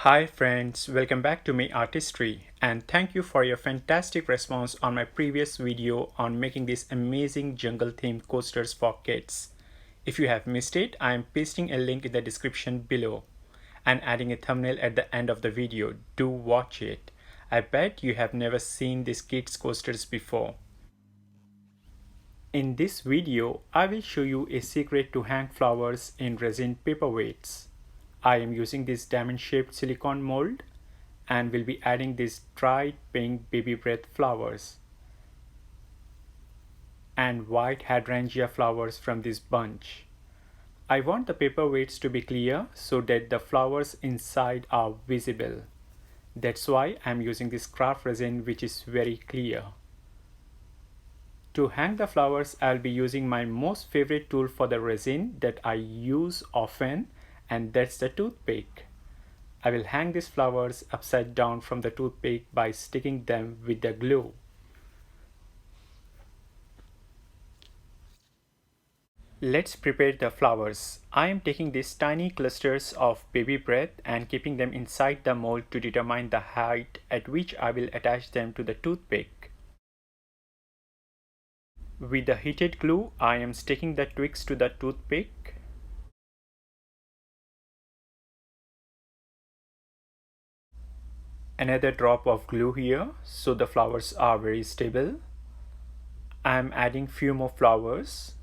Hi friends, welcome back to My Artistry and thank you for your fantastic response on my previous video on making these amazing jungle themed coasters for kids. If you have missed it, I am pasting a link in the description below and adding a thumbnail at the end of the video. Do watch it. I bet you have never seen these kids coasters before. In this video, I will show you a secret to hang flowers in resin paperweights. I am using this diamond-shaped silicone mold and will be adding these dried pink baby breath flowers and white hydrangea flowers from this bunch. I want the paperweights to be clear so that the flowers inside are visible. That's why I'm using this craft resin which is very clear. To hang the flowers, I'll be using my most favorite tool for the resin that I use often, and that's the toothpick. I will hang these flowers upside down from the toothpick by sticking them with the glue. Let's prepare the flowers. I am taking these tiny clusters of baby breath and keeping them inside the mold to determine the height at which I will attach them to the toothpick. With the heated glue, I am sticking the twigs to the toothpick. Another drop of glue here so the flowers are very stable. I am adding few more flowers.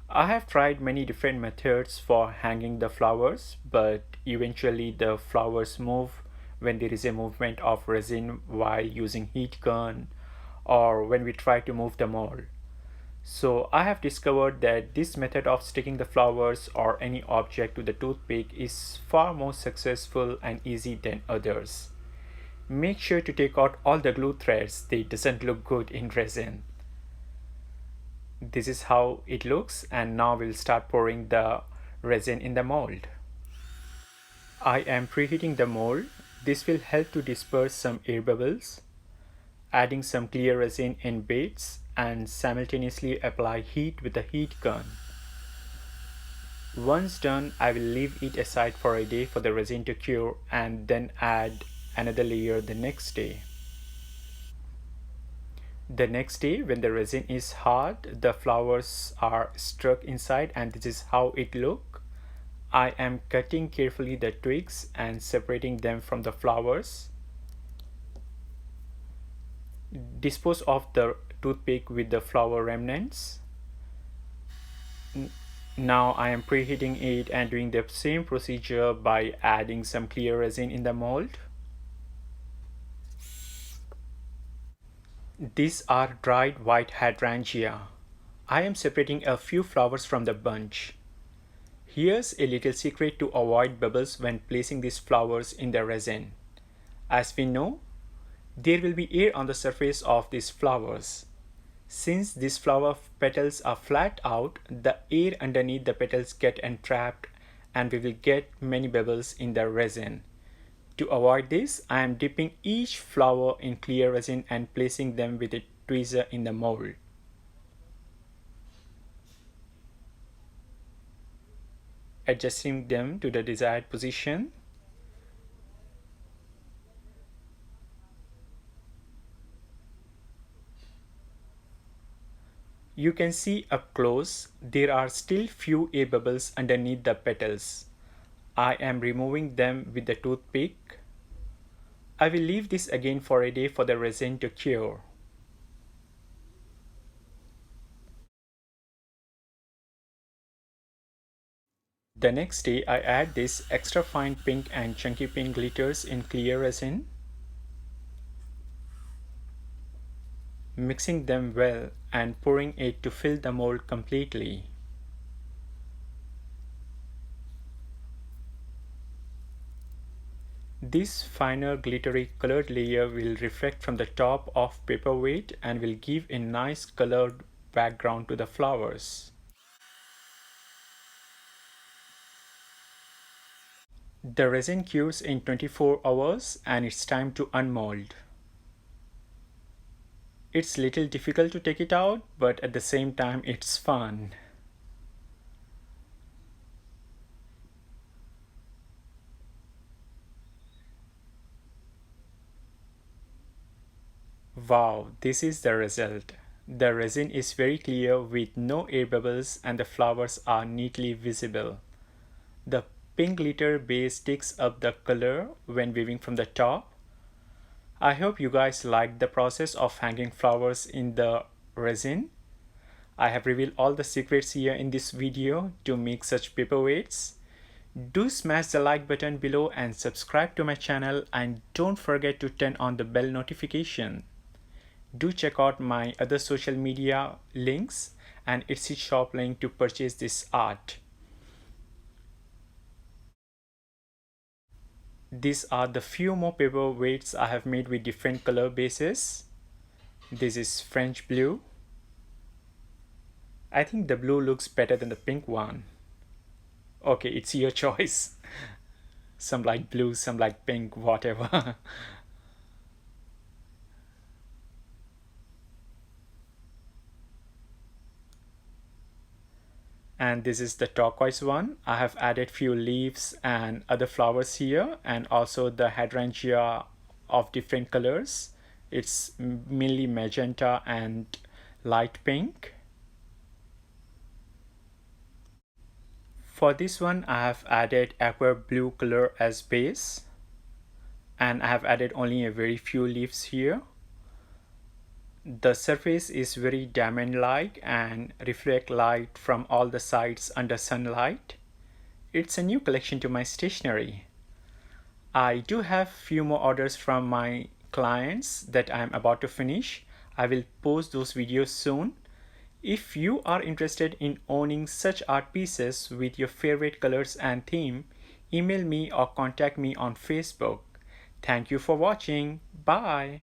I have tried many different methods for hanging the flowers, but eventually the flowers move when there is a movement of resin while using heat gun or when we try to move the mold. So I have discovered that this method of sticking the flowers or any object to the toothpick is far more successful and easy than others. Make sure to take out all the glue threads, they doesn't look good in resin. This is how it looks, and now we'll start pouring the resin in the mold. I am preheating the mold. This will help to disperse some air bubbles. Adding some clear resin in bits and simultaneously apply heat with a heat gun. Once done, I will leave it aside for a day for the resin to cure and then add another layer the next day. The next day, when the resin is hard, the flowers are stuck inside and this is how it looks. I am cutting carefully the twigs and separating them from the flowers. Dispose of the toothpick with the flower remnants. Now I am preheating it and doing the same procedure by adding some clear resin in the mold. These are dried white hydrangea. I am separating a few flowers from the bunch. Here's a little secret to avoid bubbles when placing these flowers in the resin. As we know, there will be air on the surface of these flowers. Since these flower petals are flat out, the air underneath the petals get entrapped and we will get many bubbles in the resin. To avoid this, I am dipping each flower in clear resin and placing them with a tweezer in the mold. Adjusting them to the desired position. You can see up close, there are still few air bubbles underneath the petals. I am removing them with the toothpick. I will leave this again for a day for the resin to cure. The next day, I add this extra fine pink and chunky pink glitters in clear resin. Mixing them well and pouring it to fill the mold completely. This finer glittery colored layer will reflect from the top of paperweight and will give a nice colored background to the flowers. The resin cures in 24 hours and it's time to unmold. It's little difficult to take it out, but at the same time it's fun. Wow, this is the result. The resin is very clear with no air bubbles and the flowers are neatly visible. The pink glitter base takes up the color when weaving from the top. I hope you guys liked the process of hanging flowers in the resin. I have revealed all the secrets here in this video to make such paperweights. Do smash the like button below and subscribe to my channel, and don't forget to turn on the bell notification. Do check out my other social media links and Etsy shop link to purchase this art. These are the few more paperweights I have made with different color bases. This is French blue. I think the blue looks better than the pink one. Okay, it's your choice. Some like blue, some like pink, whatever. And this is the turquoise one. I have added few leaves and other flowers here, and also the hydrangea of different colors. It's mainly magenta and light pink. For this one I have added aqua blue color as base, and I have added only a very few leaves here. The surface is very diamond-like and reflect light from all the sides under sunlight. It's a new collection to my stationery. I do have few more orders from my clients that I'm about to finish. I will post those videos soon. If you are interested in owning such art pieces with your favorite colors and theme, email me or contact me on Facebook. Thank you for watching. Bye.